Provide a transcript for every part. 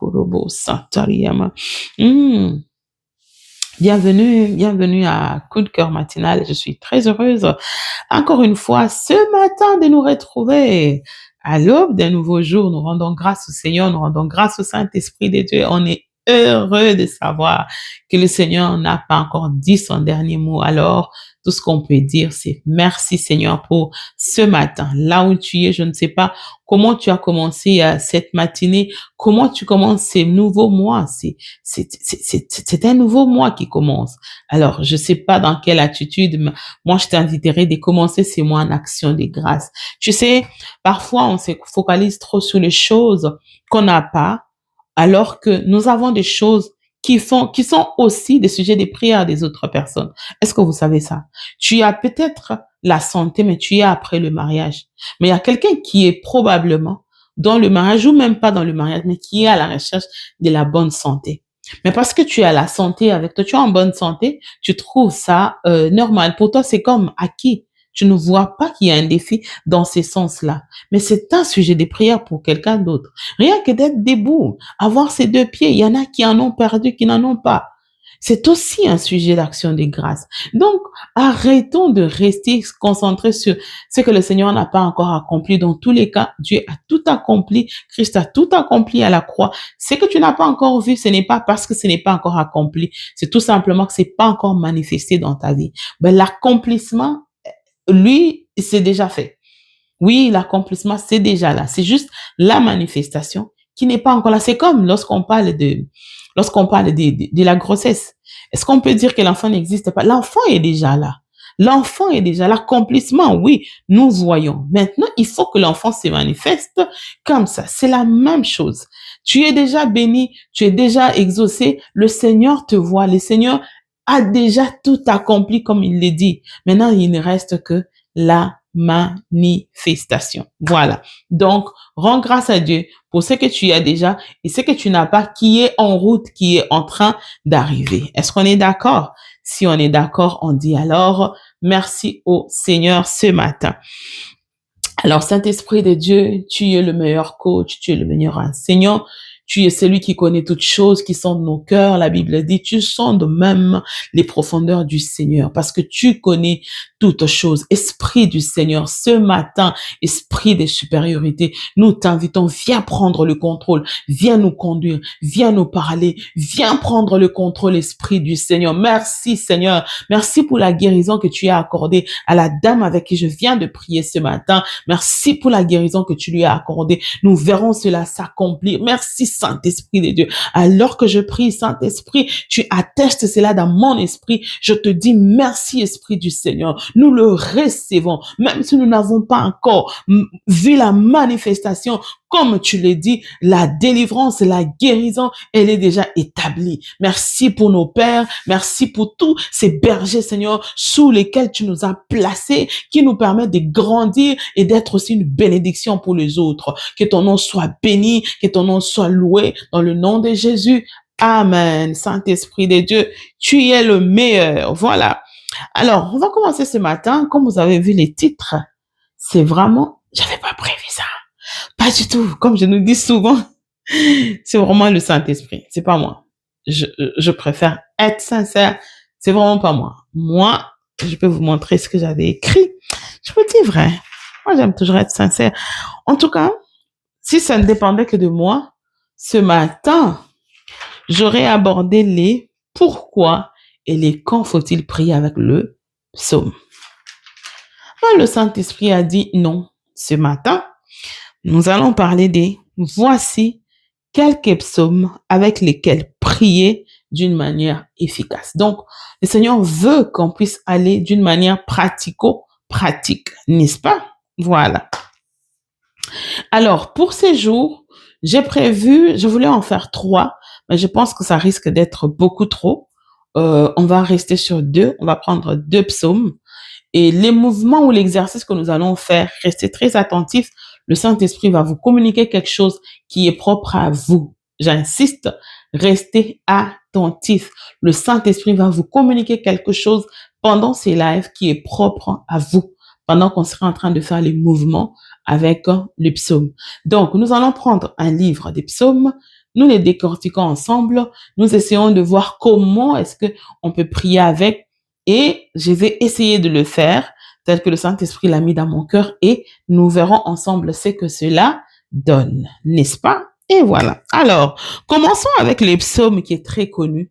Korobo Santariyama. Hmm. Bienvenue à Coup de cœur matinal. Je suis très heureuse, encore une fois, ce matin, de nous retrouver à l'aube d'un nouveau jour. Nous rendons grâce au Seigneur, nous rendons grâce au Saint-Esprit de Dieu. On est heureux de savoir que le Seigneur n'a pas encore dit son dernier mot. Alors, tout ce qu'on peut dire, c'est merci Seigneur pour ce matin. Là où tu es, je ne sais pas comment tu as commencé cette matinée, comment tu commences ces nouveaux mois. C'est un nouveau mois qui commence. Alors, je sais pas dans quelle attitude, mais moi, je t'inviterai de commencer ces mois en action de grâce. Tu sais, parfois, on se focalise trop sur les choses qu'on n'a pas, alors que nous avons des choses qui sont aussi des sujets de prière des autres personnes. Est-ce que vous savez ça? Tu as peut-être la santé, mais tu es après le mariage. Mais il y a quelqu'un qui est probablement dans le mariage ou même pas dans le mariage, mais qui est à la recherche de la bonne santé. Mais parce que tu as la santé avec toi, tu es en bonne santé, tu trouves ça normal. Pour toi, c'est comme acquis. Tu ne vois pas qu'il y a un défi dans ce sens-là. Mais c'est un sujet de prière pour quelqu'un d'autre. Rien que d'être debout, avoir ses deux pieds, il y en a qui en ont perdu, qui n'en ont pas. C'est aussi un sujet d'action de grâce. Donc, arrêtons de rester concentrés sur ce que le Seigneur n'a pas encore accompli. Dans tous les cas, Dieu a tout accompli. Christ a tout accompli à la croix. Ce que tu n'as pas encore vu, ce n'est pas parce que ce n'est pas encore accompli. C'est tout simplement que c'est pas encore manifesté dans ta vie. Ben, l'accomplissement, lui, c'est déjà fait. Oui, l'accomplissement, c'est déjà là. C'est juste la manifestation qui n'est pas encore là. C'est comme lorsqu'on parle de la grossesse. Est-ce qu'on peut dire que l'enfant n'existe pas? L'enfant est déjà là. L'enfant est déjà là. L'accomplissement, oui, nous voyons. Maintenant, il faut que l'enfant se manifeste comme ça. C'est la même chose. Tu es déjà béni, tu es déjà exaucé. Le Seigneur te voit. Le Seigneur a déjà tout accompli comme il l'a dit. Maintenant, il ne reste que la manifestation. Voilà. Donc, rends grâce à Dieu pour ce que tu as déjà et ce que tu n'as pas qui est en route, qui est en train d'arriver. Est-ce qu'on est d'accord? Si on est d'accord, on dit alors merci au Seigneur ce matin. Alors, Saint-Esprit de Dieu, tu es le meilleur coach, tu es le meilleur enseignant. Tu es celui qui connaît toutes choses qui sont de nos cœurs. La Bible dit, tu sondes même les profondeurs du Seigneur parce que tu connais toutes choses. Esprit du Seigneur, ce matin, esprit de supériorité, nous t'invitons, viens prendre le contrôle, viens nous conduire, viens nous parler, viens prendre le contrôle, Esprit du Seigneur. Merci Seigneur, merci pour la guérison que tu as accordée à la dame avec qui je viens de prier ce matin. Merci pour la guérison que tu lui as accordée. Nous verrons cela s'accomplir. Merci Saint-Esprit de Dieu. Alors que je prie, Saint-Esprit, tu attestes cela dans mon esprit. Je te dis merci, Esprit du Seigneur. Nous le recevons, même si nous n'avons pas encore vu la manifestation. Comme tu l'as dit, la délivrance, la guérison, elle est déjà établie. Merci pour nos pères. Merci pour tous ces bergers, Seigneur, sous lesquels tu nous as placés, qui nous permettent de grandir et d'être aussi une bénédiction pour les autres. Que ton nom soit béni, que ton nom soit loué dans le nom de Jésus. Amen. Saint-Esprit de Dieu, tu es le meilleur. Voilà. Alors, on va commencer ce matin. Comme vous avez vu les titres, c'est vraiment, j'avais pas prévu ça. Pas du tout. Comme je nous dis souvent, c'est vraiment le Saint-Esprit. C'est pas moi. Je préfère être sincère. C'est vraiment pas moi. Moi, je peux vous montrer ce que j'avais écrit. Je vous dis vrai. Moi, j'aime toujours être sincère. En tout cas, si ça ne dépendait que de moi, ce matin, j'aurais abordé les pourquoi et les quand faut-il prier avec le psaume. Alors, le Saint-Esprit a dit non. Ce matin, nous allons parler des voici quelques psaumes avec lesquels prier d'une manière efficace. Donc, le Seigneur veut qu'on puisse aller d'une manière pratico-pratique, n'est-ce pas? Voilà. Alors, pour ces jours, je voulais en faire 3, mais je pense que ça risque d'être beaucoup trop. On va rester sur 2, on va prendre 2 psaumes. Et les mouvements ou l'exercice que nous allons faire, restez très attentifs. Le Saint-Esprit va vous communiquer quelque chose qui est propre à vous. J'insiste, restez attentifs. Le Saint-Esprit va vous communiquer quelque chose pendant ces lives qui est propre à vous, pendant qu'on sera en train de faire les mouvements avec le psaume. Donc, nous allons prendre un livre des psaumes, nous les décortiquons ensemble, nous essayons de voir comment est-ce que on peut prier avec et je vais essayer de le faire tel que le Saint-Esprit l'a mis dans mon cœur et nous verrons ensemble ce que cela donne, n'est-ce pas? Et voilà. Alors, commençons avec les psaumes qui est très connu.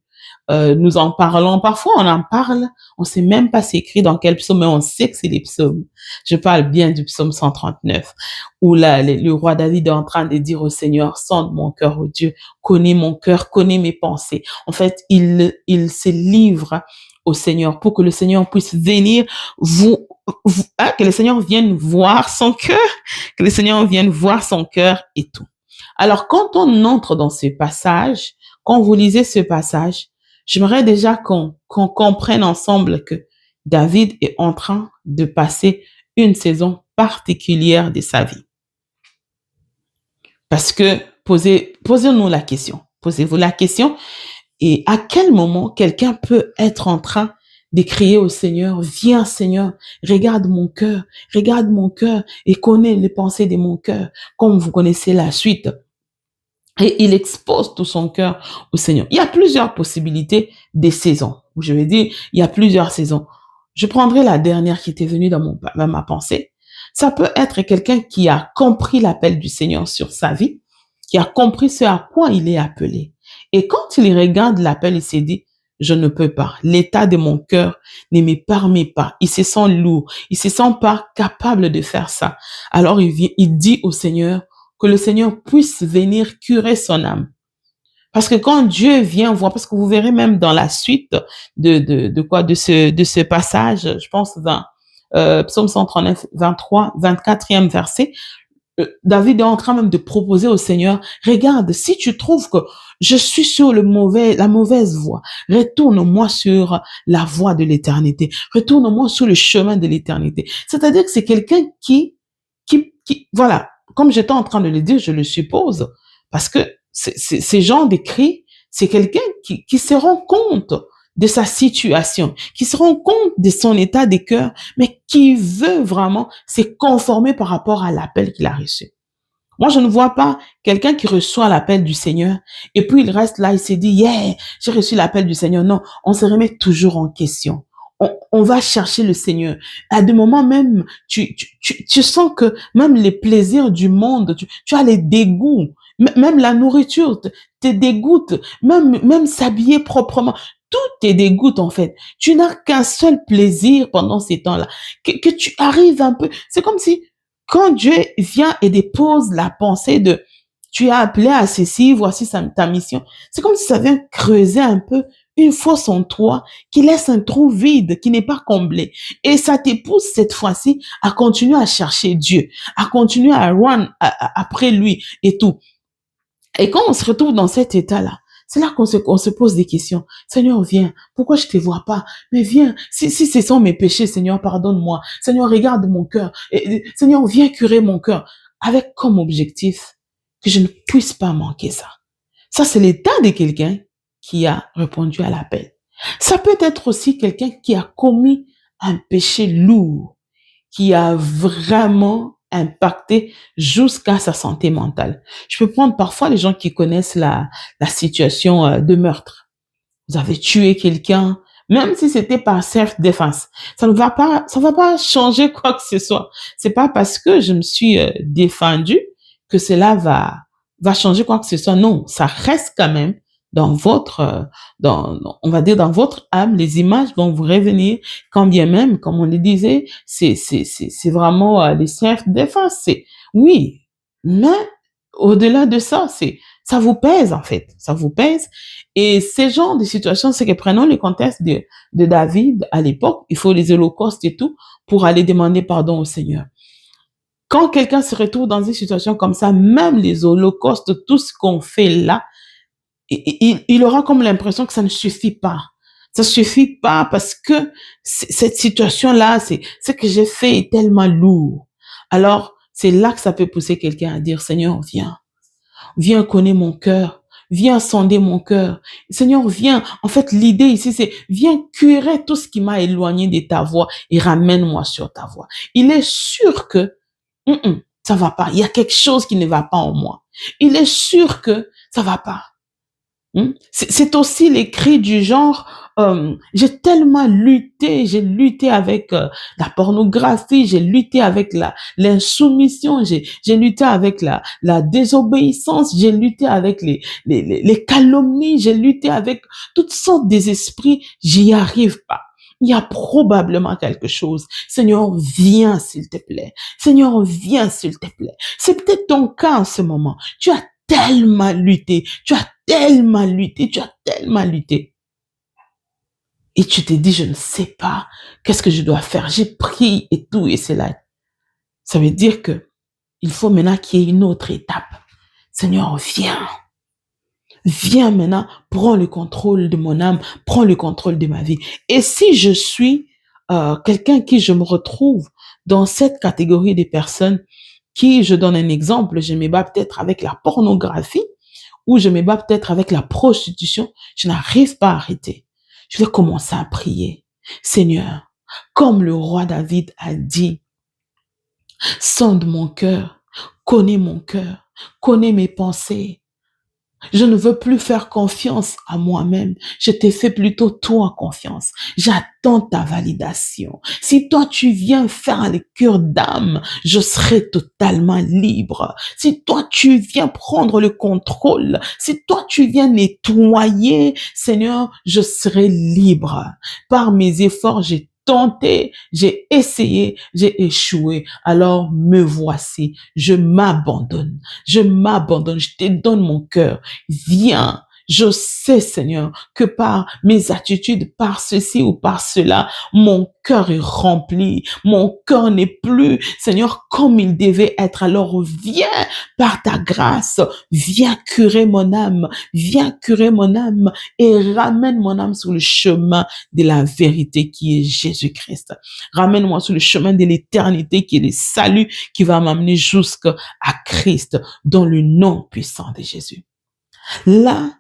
Nous en parlons, parfois on en parle, on sait même pas c'est écrit dans quel psaume, mais on sait que c'est les psaumes. Je parle bien du psaume 139, où là, le roi David est en train de dire au Seigneur, sonde mon cœur, oh Dieu, connais mon cœur, connais mes pensées. En fait, il se livre au Seigneur pour que le Seigneur puisse venir que le Seigneur vienne voir son cœur, que le Seigneur vienne voir son cœur et tout. Alors, quand on entre dans ce passage, quand vous lisez ce passage, j'aimerais déjà qu'on comprenne ensemble que David est en train de passer une saison particulière de sa vie. Parce que posez-nous la question. Posez-vous la question. Et à quel moment quelqu'un peut être en train de crier au Seigneur, viens Seigneur, regarde mon cœur et connais les pensées de mon cœur, comme vous connaissez la suite. Et il expose tout son cœur au Seigneur. Il y a plusieurs possibilités des saisons. Je vais dire, il y a plusieurs saisons. Je prendrai la dernière qui était venue dans ma pensée. Ça peut être quelqu'un qui a compris l'appel du Seigneur sur sa vie, qui a compris ce à quoi il est appelé. Et quand il regarde l'appel, il s'est dit, je ne peux pas. L'état de mon cœur ne me permet pas. Il se sent lourd. Il se sent pas capable de faire ça. Alors il dit au Seigneur, que le Seigneur puisse venir curer son âme. Parce que quand Dieu vient voir, parce que vous verrez même dans la suite de ce passage, je pense dans Psaume 139, 23, 24e verset, David est en train même de proposer au Seigneur, regarde, si tu trouves que je suis sur la mauvaise voie, retourne-moi sur la voie de l'éternité, retourne-moi sur le chemin de l'éternité. C'est-à-dire que c'est quelqu'un qui, voilà, comme j'étais en train de le dire, je le suppose, parce que ces gens d'écrit, c'est quelqu'un qui se rend compte de sa situation, qui se rend compte de son état de cœur, mais qui veut vraiment se conformer par rapport à l'appel qu'il a reçu. Moi, je ne vois pas quelqu'un qui reçoit l'appel du Seigneur et puis il reste là, il se dit, yeah, j'ai reçu l'appel du Seigneur. Non, on se remet toujours en question. On va chercher le Seigneur. À des moments même, tu sens que même les plaisirs du monde, tu as les dégoûts, même la nourriture te dégoûte, même s'habiller proprement, tout te dégoûte en fait. Tu n'as qu'un seul plaisir pendant ces temps-là, que tu arrives un peu. C'est comme si quand Dieu vient et dépose la pensée de tu es appelé à ceci, voici ta mission, c'est comme si ça vient creuser un peu une fosse en toi qui laisse un trou vide, qui n'est pas comblé. Et ça te pousse cette fois-ci à continuer à chercher Dieu, à continuer à run après lui et tout. Et quand on se retrouve dans cet état-là, c'est là qu'on se pose des questions. Seigneur, viens. Pourquoi je te vois pas? Mais viens. Si ce sont mes péchés, Seigneur, pardonne-moi. Seigneur, regarde mon cœur. Seigneur, viens curer mon cœur. Avec comme objectif que je ne puisse pas manquer ça. Ça, c'est l'état de quelqu'un qui a répondu à l'appel. Ça peut être aussi quelqu'un qui a commis un péché lourd, qui a vraiment impacté jusqu'à sa santé mentale. Je peux prendre parfois les gens qui connaissent la situation de meurtre. Vous avez tué quelqu'un, même si c'était par self-défense. Ça va pas changer quoi que ce soit. C'est pas parce que je me suis défendu que cela va changer quoi que ce soit. Non, ça reste quand même dans votre, on va dire dans votre âme, les images vont vous revenir, quand bien même, comme on le disait, c'est vraiment les self-défense. Oui, mais au-delà de ça, ça vous pèse en fait, ça vous pèse. Et ces genres de situations, c'est que prenons le contexte de David à l'époque, il faut les holocaustes et tout pour aller demander pardon au Seigneur. Quand quelqu'un se retrouve dans une situation comme ça, même les holocaustes, tout ce qu'on fait là, il aura comme l'impression que ça ne suffit pas. Ça suffit pas parce que cette situation-là, ce que j'ai fait est tellement lourd. Alors, c'est là que ça peut pousser quelqu'un à dire, Seigneur, viens. Viens connaître mon cœur. Viens sonder mon cœur. Seigneur, viens. En fait, l'idée ici, c'est viens curer tout ce qui m'a éloigné de ta voie et ramène-moi sur ta voie. Il est sûr que ça va pas. Il y a quelque chose qui ne va pas en moi. Il est sûr que ça va pas. C'est aussi les cris du genre, j'ai lutté avec la pornographie, j'ai lutté avec l'insoumission, j'ai lutté avec la désobéissance, j'ai lutté avec les calomnies, j'ai lutté avec toutes sortes d'esprits, j'y arrive pas. Il y a probablement quelque chose. Seigneur, viens s'il te plaît. Seigneur, viens s'il te plaît. C'est peut-être ton cas en ce moment. Tu as tellement lutté, tu as tellement lutté, tu as tellement lutté. Et tu te dis, je ne sais pas, qu'est-ce que je dois faire? J'ai prié et tout, et c'est là. Ça veut dire que il faut maintenant qu'il y ait une autre étape. Seigneur, viens. Viens maintenant, prends le contrôle de mon âme, prends le contrôle de ma vie. Et si je suis quelqu'un qui je me retrouve dans cette catégorie de personnes qui, je donne un exemple, je me bats peut-être avec la pornographie, ou je me bats peut-être avec la prostitution, je n'arrive pas à arrêter. Je vais commencer à prier. Seigneur, comme le roi David a dit, sonde mon cœur, connais mes pensées. Je ne veux plus faire confiance à moi-même. Je t'ai fait plutôt toi confiance. J'attends ta validation. Si toi tu viens faire les cures d'âme, je serai totalement libre. Si toi tu viens prendre le contrôle, si toi tu viens nettoyer, Seigneur, je serai libre. Par mes efforts, j'ai tenté, j'ai essayé, j'ai échoué. Alors me voici. Je m'abandonne. Je te donne mon cœur. Viens. Je sais, Seigneur, que par mes attitudes, par ceci ou par cela, mon cœur est rempli. Mon cœur n'est plus, Seigneur, comme il devait être. Alors viens par ta grâce. Viens curer mon âme. Viens curer mon âme et ramène mon âme sur le chemin de la vérité qui est Jésus-Christ. Ramène-moi sur le chemin de l'éternité qui est le salut qui va m'amener jusqu'à Christ dans le nom puissant de Jésus. Là,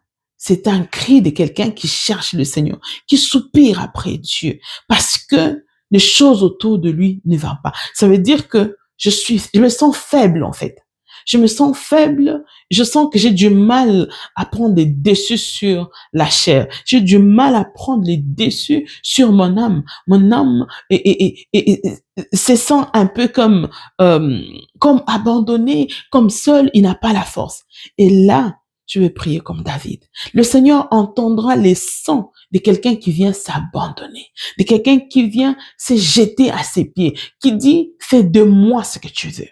c'est un cri de quelqu'un qui cherche le Seigneur, qui soupire après Dieu, parce que les choses autour de lui ne vont pas. Ça veut dire que je me sens faible en fait. Je me sens faible, je sens que j'ai du mal à prendre les dessus sur la chair. J'ai du mal à prendre les dessus sur mon âme. Mon âme se sent un peu comme abandonné, comme seul, il n'a pas la force. Et là, je vais prier comme David. Le Seigneur entendra les sons de quelqu'un qui vient s'abandonner, de quelqu'un qui vient se jeter à ses pieds, qui dit, fais de moi ce que tu veux.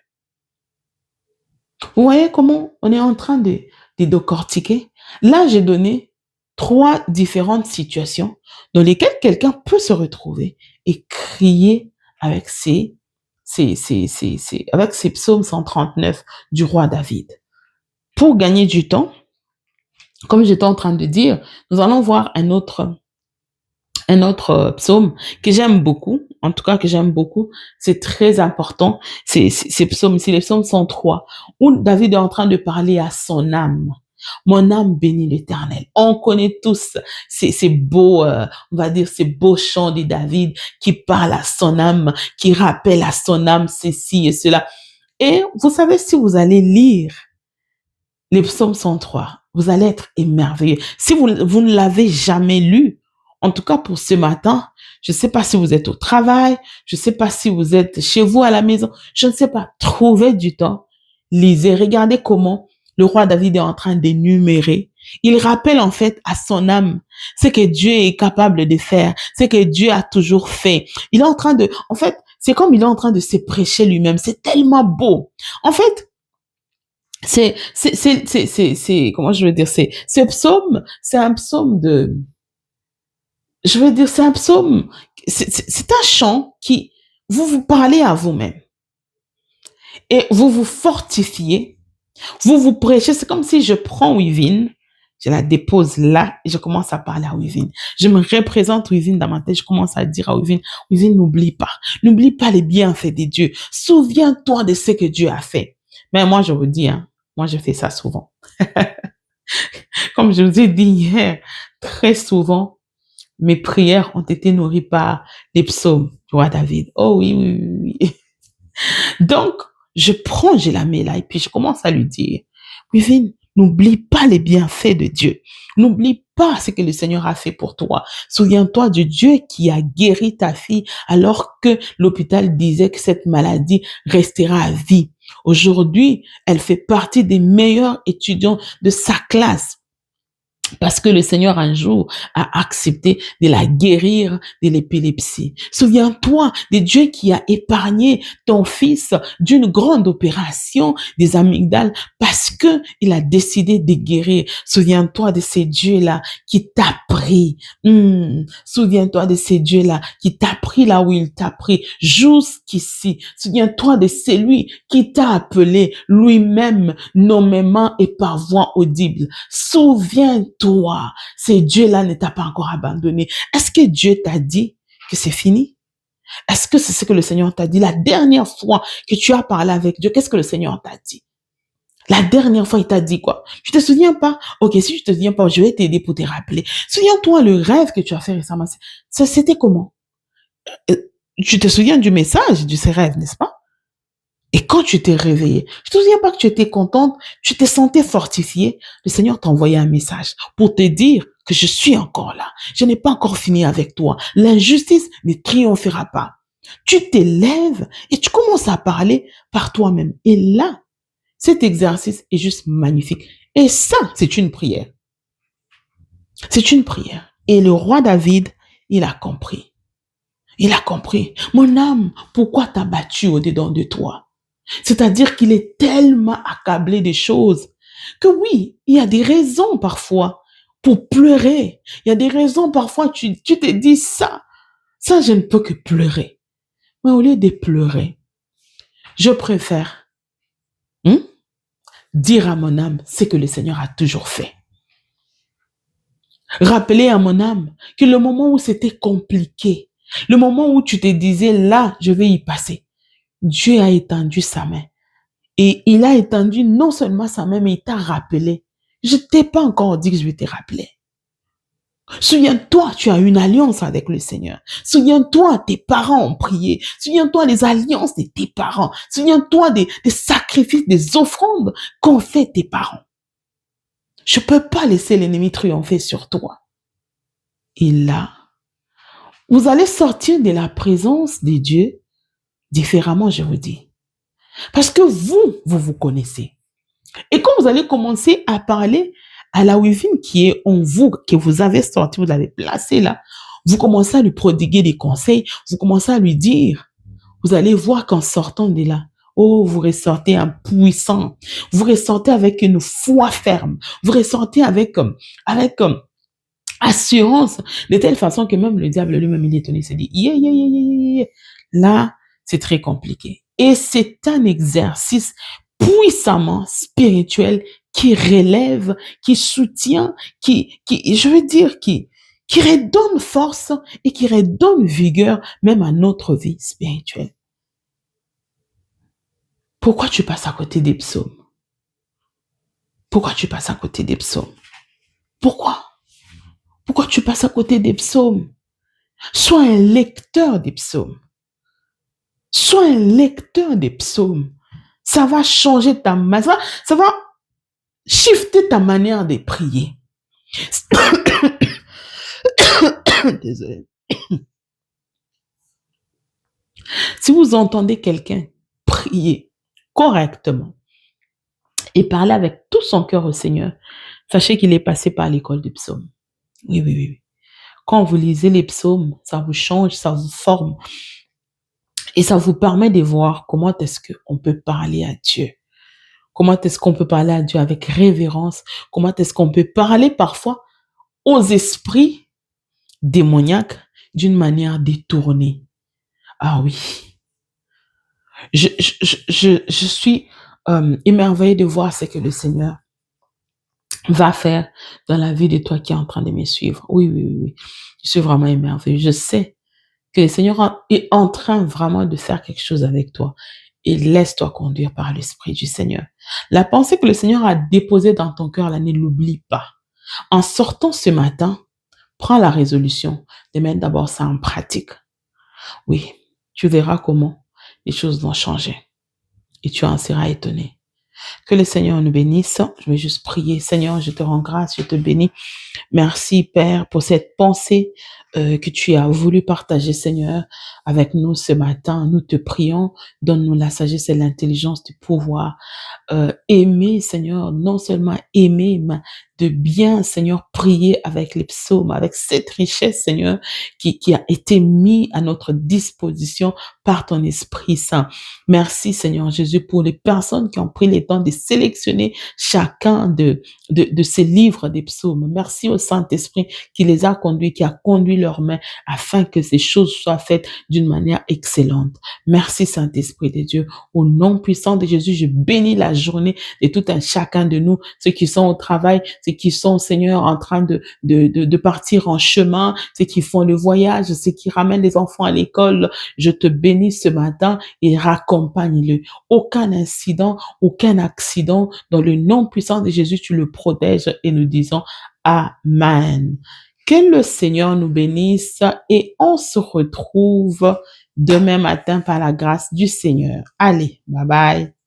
Vous voyez comment on est en train de décortiquer? Là, j'ai donné 3 différentes situations dans lesquelles quelqu'un peut se retrouver et crier avec avec ses psaumes 139 du roi David. Pour gagner du temps, comme j'étais en train de dire, nous allons voir un autre psaume que j'aime beaucoup, en tout cas que j'aime beaucoup, c'est très important, c'est psaume, c'est les psaumes 103, où David est en train de parler à son âme. Mon âme bénit l'Éternel. On connaît tous ces beaux, on va dire, ces beaux chants de David qui parlent à son âme, qui rappellent à son âme ceci et cela. Et vous savez, si vous allez lire les psaumes 103, vous allez être émerveillés. Si vous ne l'avez jamais lu, en tout cas pour ce matin, je ne sais pas si vous êtes au travail, je ne sais pas si vous êtes chez vous à la maison, je ne sais pas, trouvez du temps, lisez, regardez comment le roi David est en train d'énumérer. Il rappelle en fait à son âme ce que Dieu est capable de faire, ce que Dieu a toujours fait. Il est en train de, en fait, c'est comme il est en train de se prêcher lui-même. C'est tellement beau. En fait, comment je veux dire, ce psaume, c'est un psaume je veux dire, c'est un psaume, c'est un chant qui, vous parlez à vous-même et vous vous fortifiez, vous prêchez. C'est comme si je prends Wivine, je la dépose là et je commence à parler à Wivine. Je me représente Wivine dans ma tête, je commence à dire à Wivine, Wivine, n'oublie pas les bienfaits de Dieu. Souviens-toi de ce que Dieu a fait. Mais moi, je vous dis, moi, je fais ça souvent. Comme je vous ai dit hier, très souvent, mes prières ont été nourries par les psaumes du roi David. Oh oui, oui, oui, oui. Donc, Je prends, je la mets là et puis je commence à lui dire, Wivine, n'oublie pas les bienfaits de Dieu. N'oublie pas ce que le Seigneur a fait pour toi. Souviens-toi de Dieu qui a guéri ta fille alors que l'hôpital disait que cette maladie restera à vie. Aujourd'hui, elle fait partie des meilleurs étudiants de sa classe. Parce que le Seigneur un jour a accepté de la guérir de l'épilepsie. Souviens-toi de Dieu qui a épargné ton fils d'une grande opération des amygdales parce que il a décidé de guérir. Souviens-toi de ces dieux-là qui t'a pris. Souviens-toi de ces dieux-là qui t'a pris là où il t'a pris jusqu'ici. Souviens-toi de celui qui t'a appelé lui-même nommément et par voix audible. Souviens-toi, ce Dieu-là ne t'a pas encore abandonné. Est-ce que Dieu t'a dit que c'est fini? Est-ce que c'est ce que le Seigneur t'a dit? La dernière fois que tu as parlé avec Dieu, qu'est-ce que le Seigneur t'a dit? La dernière fois, il t'a dit quoi? Tu te souviens pas? Ok, si je te souviens pas, je vais t'aider pour te rappeler. Souviens-toi le rêve que tu as fait récemment. C'était comment? Euh, Tu te souviens du message de ces rêves, n'est-ce pas? Et quand tu t'es réveillé, je te souviens pas que tu étais contente, tu t'es sentie fortifiée. Le Seigneur t'a envoyé un message pour te dire que je suis encore là. Je n'ai pas encore fini avec toi. L'injustice ne triomphera pas. Tu t'élèves et tu commences à parler par toi-même. Et là, cet exercice est juste magnifique. Et ça, c'est une prière. C'est une prière. Et le roi David, il a compris. Il a compris. Mon âme, pourquoi t'as battu au-dedans de toi? C'est-à-dire qu'il est tellement accablé des choses que oui, il y a des raisons parfois pour pleurer. Il y a des raisons parfois, tu te dis ça je ne peux que pleurer. Mais au lieu de pleurer, je préfère hein, dire à mon âme ce que le Seigneur a toujours fait. Rappeler à mon âme que le moment où c'était compliqué, le moment où tu te disais là, je vais y passer, Dieu a étendu sa main. Et il a étendu non seulement sa main, mais il t'a rappelé. Je t'ai pas encore dit que je vais te rappeler. Souviens-toi, tu as une alliance avec le Seigneur. Souviens-toi, tes parents ont prié. Souviens-toi des alliances de tes parents. Souviens-toi des sacrifices, des offrandes qu'ont fait tes parents. Je peux pas laisser l'ennemi triompher sur toi. Et là, vous allez sortir de la présence de Dieu différemment, je vous dis. Parce que vous connaissez. Et quand vous allez commencer à parler à la Wivine qui est en vous, que vous avez sorti, vous l'avez placé là, vous commencez à lui prodiguer des conseils, vous commencez à lui dire, vous allez voir qu'en sortant de là, oh, vous ressortez impuissant, vous ressortez avec une foi ferme, vous ressortez avec assurance, de telle façon que même le diable lui-même, il est étonné, il se dit, là, c'est très compliqué. Et c'est un exercice puissamment spirituel qui relève, qui soutient, je veux dire, qui redonne force et qui redonne vigueur même à notre vie spirituelle. Pourquoi tu passes à côté des psaumes? Pourquoi tu passes à côté des psaumes? Pourquoi? Pourquoi tu passes à côté des psaumes? Sois un lecteur des psaumes. Sois un lecteur des psaumes. Ça va changer ta manière, ça va shifter ta manière de prier. Désolé. Si vous entendez quelqu'un prier correctement et parler avec tout son cœur au Seigneur, sachez qu'il est passé par l'école des psaumes. Oui, oui, oui. Quand vous lisez les psaumes, ça vous change, ça vous forme. Et ça vous permet de voir comment est-ce qu'on peut parler à Dieu. Comment est-ce qu'on peut parler à Dieu avec révérence? Comment est-ce qu'on peut parler parfois aux esprits démoniaques d'une manière détournée? Ah oui. Je suis émerveillée de voir ce que le Seigneur va faire dans la vie de toi qui est en train de me suivre. Oui, oui, oui, oui. Je suis vraiment émerveillée. Je sais que le Seigneur est en train vraiment de faire quelque chose avec toi. Et laisse-toi conduire par l'Esprit du Seigneur. La pensée que le Seigneur a déposée dans ton cœur, là, ne l'oublie pas. En sortant ce matin, prends la résolution de mettre d'abord ça en pratique. Oui, tu verras comment les choses vont changer. et tu en seras étonné. Que le Seigneur nous bénisse. Je vais juste prier. Seigneur, je te rends grâce, je te bénis. Merci, Père, pour cette pensée que tu as voulu partager, Seigneur, avec nous ce matin. Nous te prions. Donne-nous la sagesse et l'intelligence de pouvoir aimer, Seigneur, non seulement aimer, mais de bien, Seigneur, prier avec les psaumes, avec cette richesse, Seigneur, qui a été mise à notre disposition par ton Esprit Saint. Merci, Seigneur Jésus, pour les personnes qui ont pris le temps de sélectionner chacun de ces livres des psaumes. Merci au Saint-Esprit qui les a conduits, qui a conduit leurs mains afin que ces choses soient faites d'une manière excellente. Merci, Saint-Esprit de Dieu. Au nom puissant de Jésus, je bénis la journée de tout un chacun de nous, ceux qui sont au travail, ceux qui sont, Seigneur, en train de partir en chemin, ceux qui font le voyage, ceux qui ramènent les enfants à l'école. Je te bénis ce matin et raccompagne-le. Aucun incident, aucun accident. Dans le nom puissant de Jésus, tu le protèges et nous disons Amen. Que le Seigneur nous bénisse et on se retrouve demain matin par la grâce du Seigneur. Allez, bye bye.